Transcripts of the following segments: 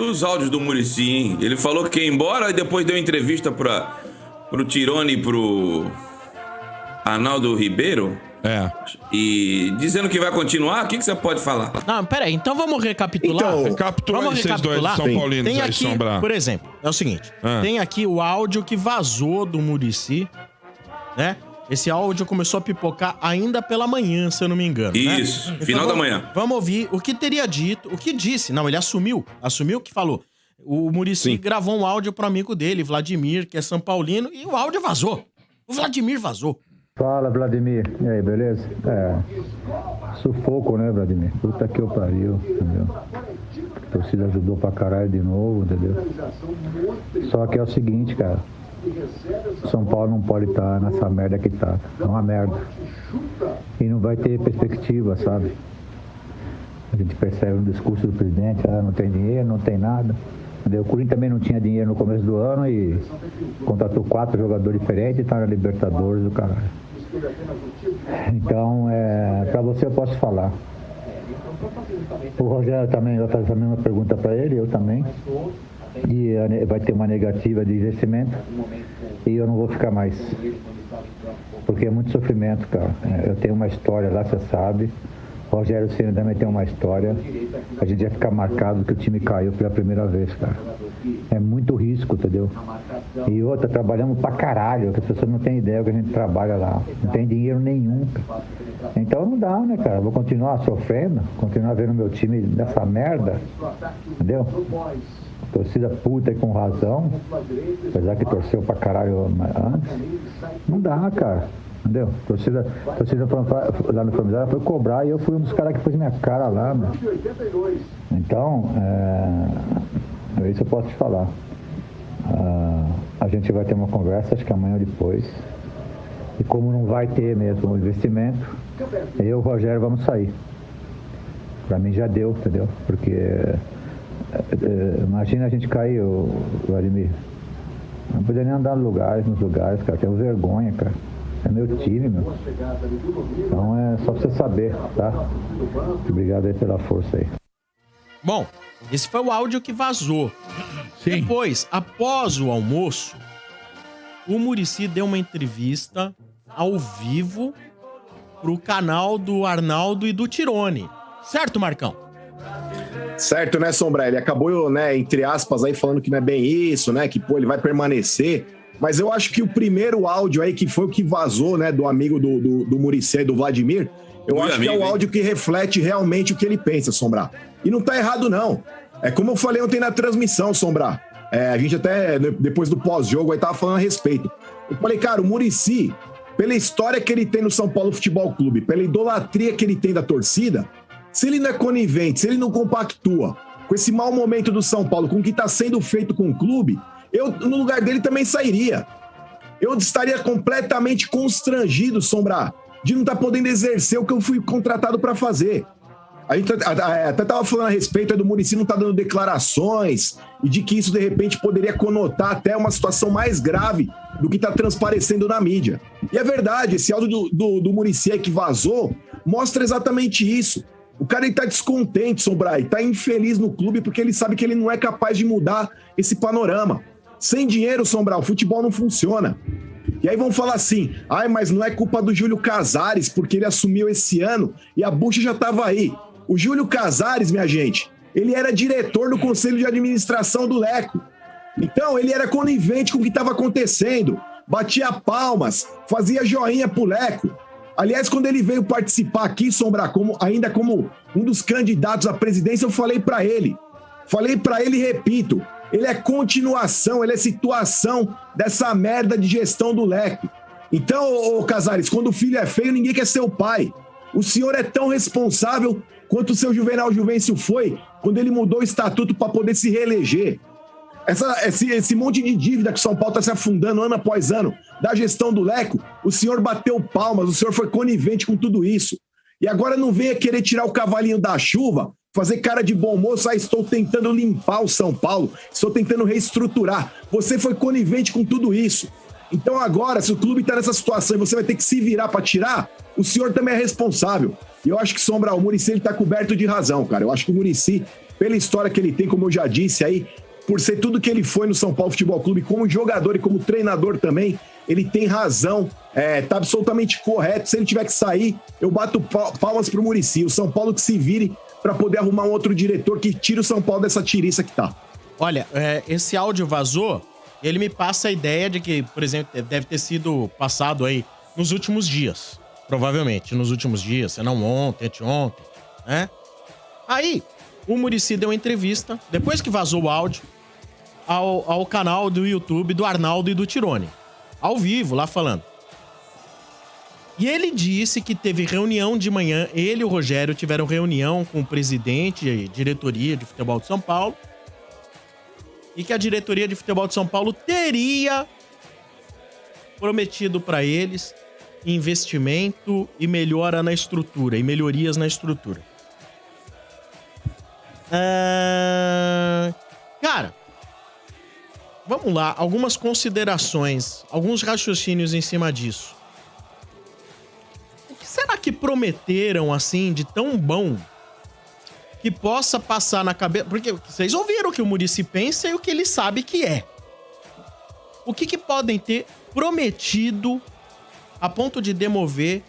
Os áudios do Muricy, hein? Ele falou que ia embora e depois deu entrevista pro Tirone e pro Arnaldo Ribeiro. E dizendo que vai continuar, o que você pode falar? Não, peraí, então vamos recapitular. Então, recapitula aí, vocês dois de São Paulinos tem aí, aqui, Sombra. por exemplo, é o seguinte, tem aqui o áudio que vazou do Muricy, né? Esse áudio começou a pipocar ainda pela manhã, se eu não me engano. Isso, né? Então, final da manhã. Vamos ouvir o que teria dito, o que disse. Não, ele assumiu que falou. O Muricy gravou um áudio pro amigo dele, Vladimir, que é São Paulino, e o áudio vazou. O Vladimir vazou. Fala, Vladimir. E aí, beleza? Sufoco, né, Vladimir? Puta que eu pariu, entendeu? A torcida ajudou pra caralho de novo, entendeu? Só que é o seguinte, cara. São Paulo não pode estar nessa merda que tá. É uma merda. E não vai ter perspectiva, sabe? A gente percebe no discurso do presidente, não tem dinheiro, não tem nada. O Corinthians também não tinha dinheiro no começo do ano e contratou 4 jogadores diferentes e tá na Libertadores do caralho. Então, pra você eu posso falar. O Rogério também vai fazer a mesma pergunta pra ele, eu também. E vai ter uma negativa de investimento e eu não vou ficar mais. Porque é muito sofrimento, cara. Eu tenho uma história lá, você sabe. Rogério Ceni também tem uma história. A gente vai ficar marcado que o time caiu pela primeira vez, cara. É muito risco, entendeu? E outra, trabalhamos pra caralho, que as pessoas não têm ideia que a gente trabalha lá. Não tem dinheiro nenhum, cara. Então não dá, né, cara? Vou continuar sofrendo, continuar vendo meu time nessa merda, entendeu? Torcida puta e com razão, apesar que torceu pra caralho antes. Não dá, cara. Entendeu? Torcida lá no Flamengo foi cobrar e eu fui um dos caras que pôs minha cara lá, meu. Então, isso eu posso te falar. A gente vai ter uma conversa, acho que amanhã ou depois. E como não vai ter mesmo o investimento, eu e o Rogério vamos sair. Pra mim já deu, entendeu? Porque imagina a gente cair, Vladimir. Não podia nem andar nos lugares, cara. Tenho vergonha, cara. É meu time, meu. Então é só pra você saber, tá? Obrigado aí pela força aí. Bom, esse foi o áudio que vazou. Sim. Depois, após o almoço, o Muricy deu uma entrevista ao vivo pro canal do Arnaldo e do Tirone. Certo, Marcão? Certo, né, Sombra? Ele acabou, né, entre aspas, aí falando que não é bem isso, né? Que, ele vai permanecer. Mas eu acho que o primeiro áudio aí, que foi o que vazou, né, do amigo do Muricy e do Vladimir, eu acho que é o áudio que reflete realmente o que ele pensa, Sombra. E não tá errado, não. É como eu falei ontem na transmissão, Sombra. A gente até, depois do pós-jogo, aí tava falando a respeito. Eu falei, cara, o Muricy, pela história que ele tem no São Paulo Futebol Clube, pela idolatria que ele tem da torcida, se ele não é conivente, se ele não compactua com esse mau momento do São Paulo, com o que tá sendo feito com o clube, eu, no lugar dele, também sairia. Eu estaria completamente constrangido, Sombra, de não estar podendo exercer o que eu fui contratado para fazer. A gente até estava falando a respeito do Muricy não estar dando declarações e de que isso, de repente, poderia conotar até uma situação mais grave do que está transparecendo na mídia. E é verdade, esse áudio do Muricy aí que vazou mostra exatamente isso. O cara está descontente, Sombra, e está infeliz no clube porque ele sabe que ele não é capaz de mudar esse panorama. Sem dinheiro, Sombra, o futebol não funciona. E aí vão falar assim, mas não é culpa do Júlio Casares porque ele assumiu esse ano e a bucha já estava aí. O Júlio Casares, minha gente, ele era diretor do Conselho de Administração do Leco. Então, ele era conivente com o que estava acontecendo, batia palmas, fazia joinha pro Leco. Aliás, quando ele veio participar aqui, Sombra, ainda como um dos candidatos à presidência, eu falei para ele e repito, ele é continuação, ele é situação dessa merda de gestão do Leco. Então, ô Casares, quando o filho é feio, ninguém quer ser o pai. O senhor é tão responsável quanto o seu Juvenal Juvencio foi quando ele mudou o estatuto para poder se reeleger. Esse monte de dívida que o São Paulo está se afundando ano após ano da gestão do Leco, o senhor bateu palmas, o senhor foi conivente com tudo isso. E agora não venha querer tirar o cavalinho da chuva, fazer cara de bom moço, estou tentando limpar o São Paulo, estou tentando reestruturar. Você foi conivente com tudo isso. Então agora, se o clube está nessa situação e você vai ter que se virar para tirar, o senhor também é responsável. E eu acho que, Sombra, o Muricy está coberto de razão, cara. Eu acho que o Muricy pela história que ele tem, como eu já disse aí, por ser tudo que ele foi no São Paulo Futebol Clube, como jogador e como treinador também, ele tem razão, tá absolutamente correto. Se ele tiver que sair, eu bato palmas pro Muricy. O São Paulo que se vire para poder arrumar um outro diretor que tire o São Paulo dessa tiriça que tá. Olha, esse áudio vazou, ele me passa a ideia de que, por exemplo, deve ter sido passado aí nos últimos dias. Provavelmente, nos últimos dias, se não ontem, anteontem, né? Aí, o Muricy deu uma entrevista, depois que vazou o áudio, ao canal do YouTube do Arnaldo e do Tirone. Ao vivo, lá falando. E ele disse que teve reunião de manhã, ele e o Rogério tiveram reunião com o presidente e diretoria de futebol de São Paulo, e que a diretoria de futebol de São Paulo teria prometido para eles investimento e melhora na estrutura, e melhorias na estrutura. Cara, vamos lá, algumas considerações, alguns raciocínios em cima disso. O que será que prometeram, assim, de tão bom que possa passar na cabeça... Porque vocês ouviram o que o Muricy pensa e o que ele sabe que é. O que podem ter prometido a ponto de demover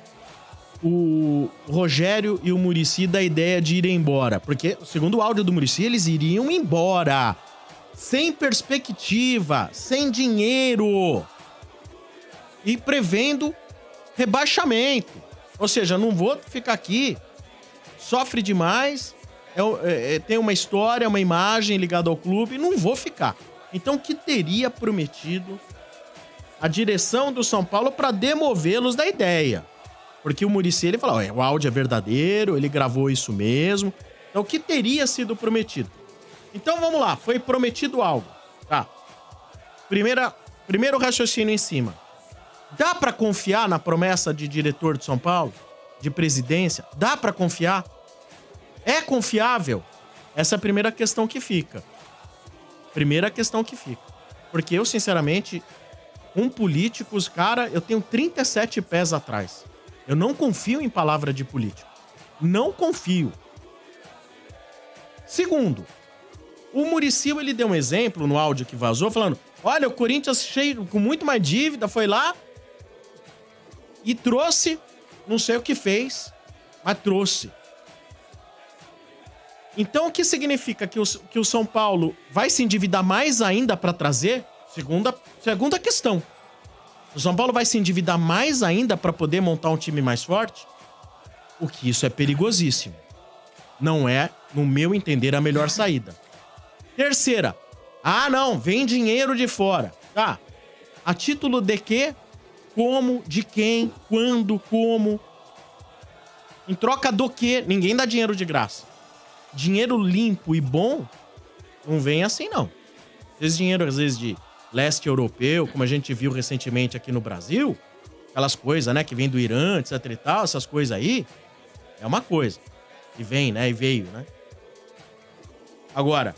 o Rogério e o Muricy da ideia de ir embora? Porque, segundo o áudio do Muricy, eles iriam embora. Sem perspectiva, sem dinheiro. E prevendo rebaixamento. Ou seja, não vou ficar aqui, sofre demais, tem uma história, uma imagem ligada ao clube, não vou ficar. Então, o que teria prometido a direção do São Paulo para demovê-los da ideia? Porque o Muricy, ele falou, o áudio é verdadeiro, ele gravou isso mesmo. Então, o que teria sido prometido? Então, vamos lá, foi prometido algo, tá? Primeiro raciocínio em cima. Dá pra confiar na promessa de diretor de São Paulo? De presidência? Dá pra confiar? É confiável? Essa é a primeira questão que fica. Porque eu, sinceramente, um político, cara, eu tenho 37 pés atrás. Eu não confio em palavra de político. Não confio. Segundo, o Muricy, ele deu um exemplo no áudio que vazou, falando, olha, o Corinthians cheio, com muito mais dívida, foi lá e trouxe, não sei o que fez, mas trouxe. Então, o que significa? Que o São Paulo vai se endividar mais ainda para trazer? Segunda questão. O São Paulo vai se endividar mais ainda para poder montar um time mais forte? O que isso é perigosíssimo. Não é, no meu entender, a melhor saída. Terceira. Não, vem dinheiro de fora. Tá. A título de quê? Como? De quem? Quando? Como? Em troca do quê? Ninguém dá dinheiro de graça. Dinheiro limpo e bom não vem assim, não. Esse dinheiro, às vezes, de leste europeu, como a gente viu recentemente aqui no Brasil, aquelas coisas, né, que vem do Irã, etc e tal, essas coisas aí, é uma coisa. E vem, né, e veio, né. Agora,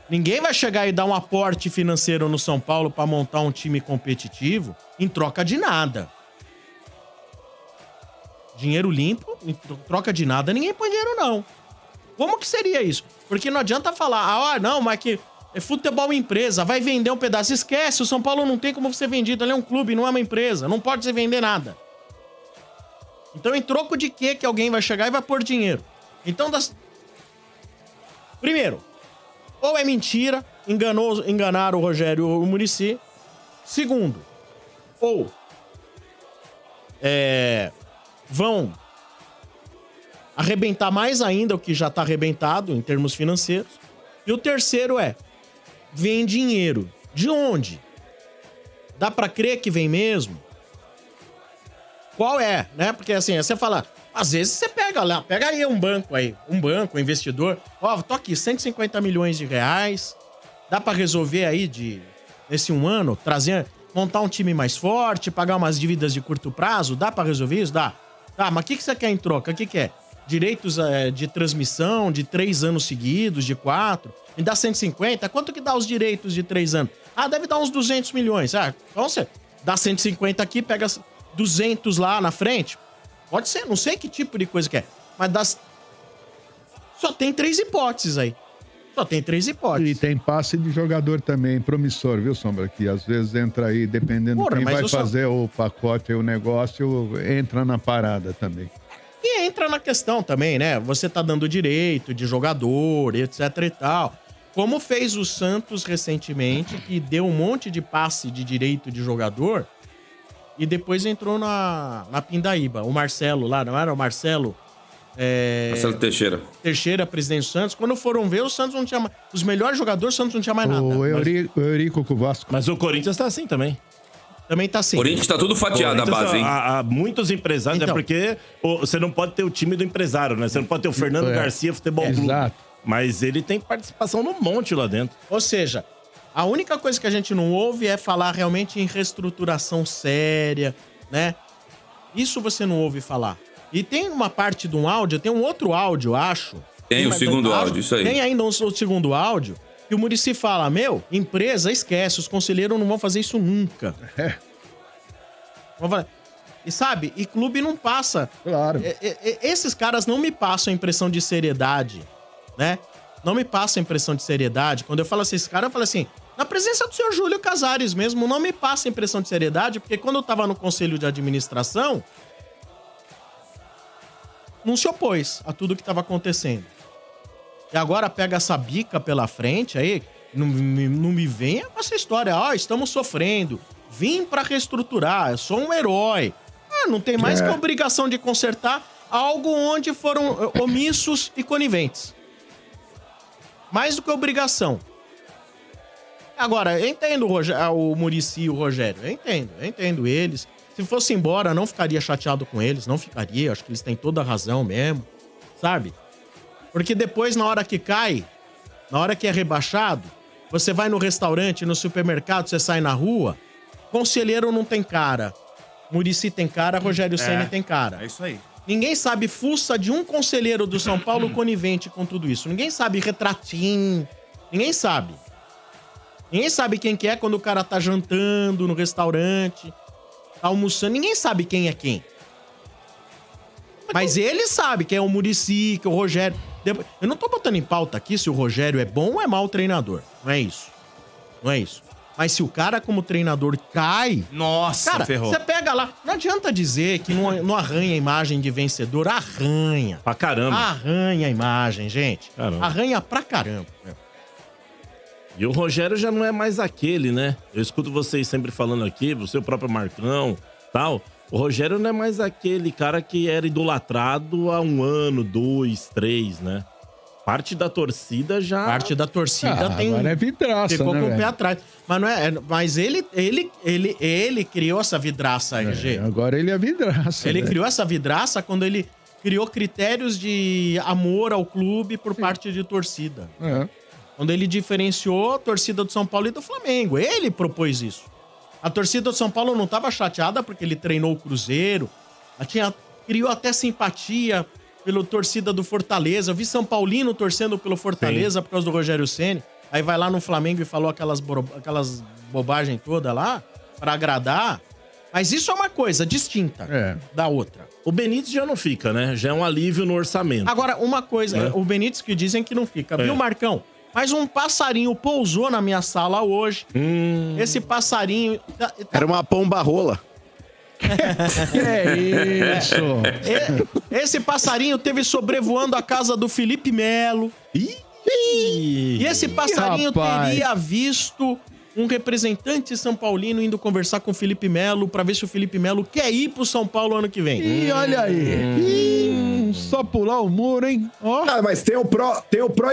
ninguém vai chegar e dar um aporte financeiro no São Paulo para montar um time competitivo em troca de nada. Dinheiro limpo, em troca de nada, ninguém põe dinheiro, não. Como que seria isso? Porque não adianta falar, não, mas que é futebol empresa, vai vender um pedaço. Esquece, o São Paulo não tem como ser vendido, ele é um clube, não é uma empresa, não pode se vender nada. Então, em troco de quê que alguém vai chegar e vai pôr dinheiro? Então, primeiro, ou é mentira, enganaram o Rogério ou o Muricy. Segundo, ou vão arrebentar mais ainda o que já tá arrebentado em termos financeiros. E o terceiro vem dinheiro. De onde? Dá pra crer que vem mesmo? Qual é, né? Porque assim, você fala, às vezes você pega aí um banco, um investidor, tô aqui, 150 milhões de reais, dá pra resolver aí nesse um ano, montar um time mais forte, pagar umas dívidas de curto prazo, dá pra resolver isso? Dá. Tá, mas o que você quer em troca? O que é? Direitos de transmissão de 3 anos seguidos, de 4, me dá 150, quanto que dá os direitos de 3 anos? Deve dar uns 200 milhões, então você dá 150 aqui, pega 200 lá na frente, pode ser, não sei que tipo de coisa que é, mas Só tem 3 hipóteses aí. Só tem 3 hipóteses. E tem passe de jogador também promissor, viu, Sombra? Que às vezes entra aí, dependendo de quem vai fazer o pacote, o negócio, entra na parada também. E entra na questão também, né? Você tá dando direito de jogador, etc e tal. Como fez o Santos recentemente, que deu um monte de passe de direito de jogador e depois entrou na Pindaíba. O Marcelo lá, não era o Marcelo? Marcelo Teixeira. Teixeira, presidente do Santos. Quando foram ver, o Santos não tinha mais... Os melhores jogadores, o Santos não tinha mais nada. O Eurico com o Vasco. Mas o Corinthians tá assim também. Também tá assim. O Corinthians tá tudo fatiado a base, hein? Há muitos empresários, Então. Porque você não pode ter o time do empresário, né? Você não pode ter o Fernando Garcia Futebol Clube. Exato. Mas ele tem participação no monte lá dentro. Ou seja, a única coisa que a gente não ouve é falar realmente em reestruturação séria, né? Isso você não ouve falar. E tem uma parte de um áudio, tem um outro áudio, acho. Tem o segundo áudio, isso aí. Tem ainda o segundo áudio, que o Muricy fala, empresa, esquece, os conselheiros não vão fazer isso nunca. E sabe, e clube não passa. Claro. Esses caras não me passam a impressão de seriedade, né? Não me passam a impressão de seriedade. Quando eu falo assim, esse cara, eu falo assim, na presença do senhor Júlio Casares mesmo, não me passa a impressão de seriedade, porque quando eu tava no conselho de administração, não se opôs a tudo que estava acontecendo. E agora pega essa bica pela frente aí, não me venha com essa história, estamos sofrendo, vim pra reestruturar, eu sou um herói. Não tem mais que a obrigação de consertar algo onde foram omissos e coniventes. Mais do que obrigação. Agora, eu entendo o Muricy e o Rogério, eu entendo eles. Se fosse embora, não ficaria chateado com eles, não ficaria. Acho que eles têm toda a razão mesmo, sabe? Porque depois, na hora que cai, na hora que é rebaixado, você vai no restaurante, no supermercado, você sai na rua, conselheiro não tem cara. Muricy tem cara, Rogério Ceni tem cara. É isso aí. Ninguém sabe fuça de um conselheiro do São Paulo conivente com tudo isso. Ninguém sabe retratinho. Ninguém sabe. Ninguém sabe quem que é quando o cara tá jantando no restaurante, tá almoçando. Ninguém sabe quem é quem. Mas ele sabe quem é o Muricy, que é o Rogério. Eu não tô botando em pauta aqui se o Rogério é bom ou é mau treinador. Não é isso. Não é isso. Mas se o cara como treinador cai... Nossa, cara, ferrou. Você pega lá... Não adianta dizer que não arranha a imagem de vencedor. Arranha. Pra caramba. Arranha a imagem, gente. Caramba. Arranha pra caramba. E o Rogério já não é mais aquele, né? Eu escuto vocês sempre falando aqui, você, o próprio Marcão, tal. O Rogério não é mais aquele cara que era idolatrado há 1 ano, 2, 3, né? Parte da torcida já... Parte da torcida tem... Agora é vidraça, ficou né, com o pé velho? atrás. Mas, não é, mas ele criou essa vidraça, RG. Agora ele é vidraça. Ele né? criou essa vidraça quando ele criou critérios de amor ao clube por parte de torcida. Quando ele diferenciou a torcida do São Paulo e do Flamengo. Ele propôs isso. A torcida do São Paulo não estava chateada porque ele treinou o Cruzeiro. Criou até simpatia pela torcida do Fortaleza. Eu vi São Paulino torcendo pelo Fortaleza por causa do Rogério Ceni. Aí vai lá no Flamengo e falou aquelas bobagens todas lá pra agradar. Mas isso é uma coisa distinta da outra. O Benítez já não fica, né? Já é um alívio no orçamento. Agora, uma coisa, o Benítez que dizem que não fica. Viu, Marcão? Mas um passarinho pousou na minha sala hoje. Esse passarinho... Era uma pomba-rola. Que é isso? Esse passarinho teve sobrevoando a casa do Felipe Melo. E esse passarinho teria visto um representante são paulino indo conversar com o Felipe Melo pra ver se o Felipe Melo quer ir pro São Paulo ano que vem. E olha aí. Só pular o muro, hein? Mas tem o pró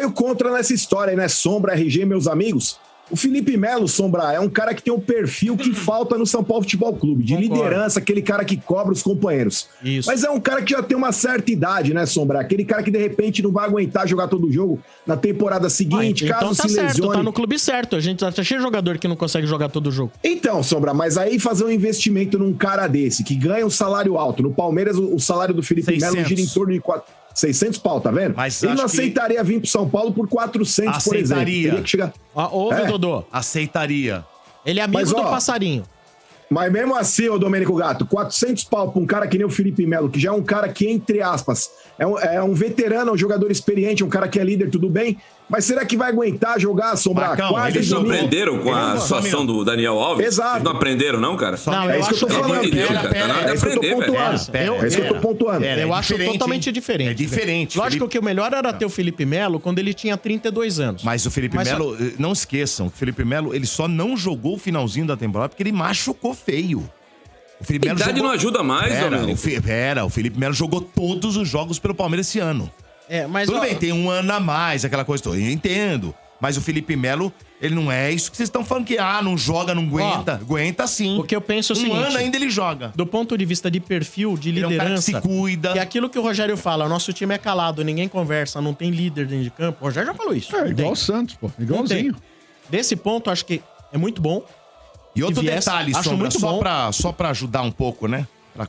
e o contra nessa história, né? Sombra, RG, meus amigos. O Felipe Melo, Sombra, é um cara que tem um perfil que falta no São Paulo Futebol Clube, de liderança, aquele cara que cobra os companheiros. Isso. Mas é um cara que já tem uma certa idade, né, Sombra? Aquele cara que de repente não vai aguentar jogar todo o jogo na temporada seguinte, então caso tá se certo, lesione. tá no clube certo. A gente tá cheio de jogador que não consegue jogar todo o jogo. Então, Sombra, mas aí fazer um investimento num cara desse, que ganha um salário alto. No Palmeiras, o salário do Felipe Melo gira em torno de 600 pau, tá vendo? Mas ele não acho aceitaria vir pro São Paulo por 400, por exemplo. Aceitaria. Teria que chegar... Ouve, Dodô. Aceitaria. Ele é amigo Mas, do ó, passarinho. Mas mesmo assim, ô Domênico Gato, 400 pau pra um cara que nem o Felipe Melo, que já é um cara que, entre aspas, é um veterano, um jogador experiente, um cara que é líder, tudo bem. Mas será que vai aguentar jogar, Sombra? Eles não aprenderam com a situação do Daniel Alves? Exato. Eles não aprenderam, não, cara? Não, é isso que eu tô falando. É isso que eu tô pontuando. É isso que eu tô pontuando. Eu acho totalmente diferente. É diferente. Lógico que o melhor era ter o Felipe Melo quando ele tinha 32 anos. Mas o Felipe Melo, não esqueçam, o Felipe Melo, ele só não jogou o finalzinho da temporada porque ele machucou feio. O Felipe Melo idade jogou... não ajuda mais, o Felipe Melo jogou todos os jogos pelo Palmeiras esse ano. Mas tudo bem, tem um ano a mais, aquela coisa toda. Eu entendo. Mas o Felipe Melo, ele não é isso que vocês estão falando que, não joga, não aguenta. Aguenta sim. O que eu penso é o seguinte... Um ano ainda ele joga. Do ponto de vista de perfil, de liderança... Ele é um cara que se cuida. Que é aquilo que o Rogério fala, o nosso time é calado, ninguém conversa, não tem líder dentro de campo. O Rogério já falou isso. Igual o Santos, pô. Igualzinho. Desse ponto, acho que é muito bom. E outro detalhe, Sombra, só pra ajudar um pouco, né? Pra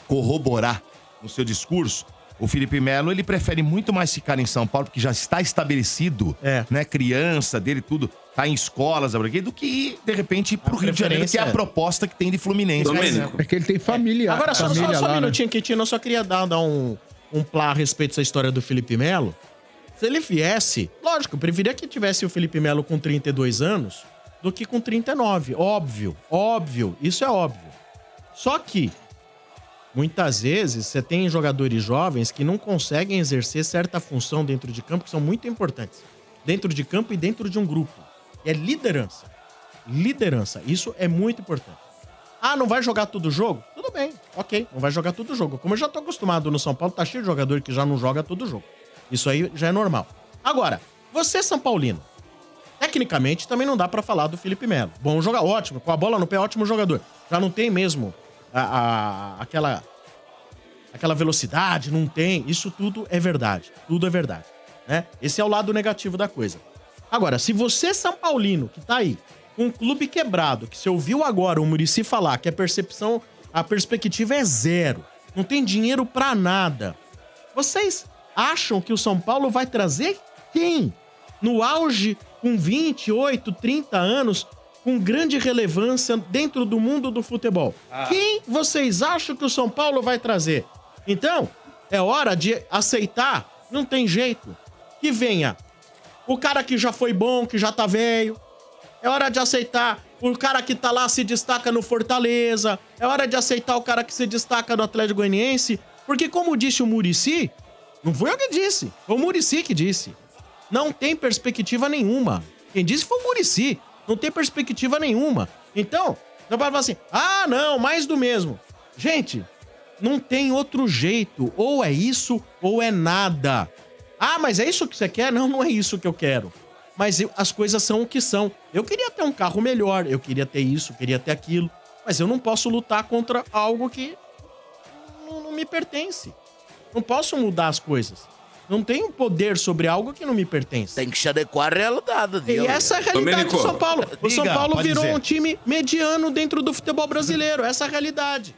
corroborar no seu discurso... O Felipe Melo, ele prefere muito mais ficar em São Paulo, porque já está estabelecido, né? Criança dele, tudo, tá em escolas, do que ir, de repente, pro Rio de Janeiro, que é a proposta que tem de Fluminense. É que ele tem família. Agora, só um lá, minutinho, Quintino, eu só queria dar um plá a respeito dessa história do Felipe Melo. Se ele viesse, lógico, eu preferia que tivesse o Felipe Melo com 32 anos do que com 39. Óbvio, isso é óbvio. Só que muitas vezes, você tem jogadores jovens que não conseguem exercer certa função dentro de campo, que são muito importantes. Dentro de campo e dentro de um grupo. É liderança. Liderança. Isso é muito importante. Não vai jogar todo jogo? Tudo bem, ok. Não vai jogar todo jogo. Como eu já tô acostumado no São Paulo, tá cheio de jogador que já não joga todo jogo. Isso aí já é normal. Agora, você, São Paulino, tecnicamente também não dá pra falar do Felipe Melo. Bom jogador, ótimo. Com a bola no pé, ótimo jogador. Já não tem mesmo... aquela velocidade, não tem. Isso tudo é verdade. Tudo é verdade. Né? Esse é o lado negativo da coisa. Agora, se você, São Paulino, que tá aí, com um clube quebrado, que você ouviu agora o Muricy falar que a perspectiva é zero, não tem dinheiro pra nada, vocês acham que o São Paulo vai trazer quem? No auge, com 28, 30 anos... com grande relevância dentro do mundo do futebol. Quem vocês acham que o São Paulo vai trazer? Então, é hora de aceitar, não tem jeito, que venha o cara que já foi bom, que já tá velho. É hora de aceitar o cara que tá lá, se destaca no Fortaleza. É hora de aceitar o cara que se destaca no Atlético Goianiense. Porque como disse o Muricy, não foi eu que disse, foi o Muricy que disse. Não tem perspectiva nenhuma. Quem disse foi o Muricy. Não tem perspectiva nenhuma. Então, não pode falar assim, não, mais do mesmo. Gente, não tem outro jeito. Ou é isso, ou é nada. Mas é isso que você quer? Não, não é isso que eu quero. Mas as coisas são o que são. Eu queria ter um carro melhor, eu queria ter isso, queria ter aquilo. Mas eu não posso lutar contra algo que não me pertence. Não posso mudar as coisas. Não tenho poder sobre algo que não me pertence. Tem que se adequar à realidade. E essa é a realidade do São Paulo. O São Paulo virou um time mediano dentro do futebol brasileiro. Essa é a realidade.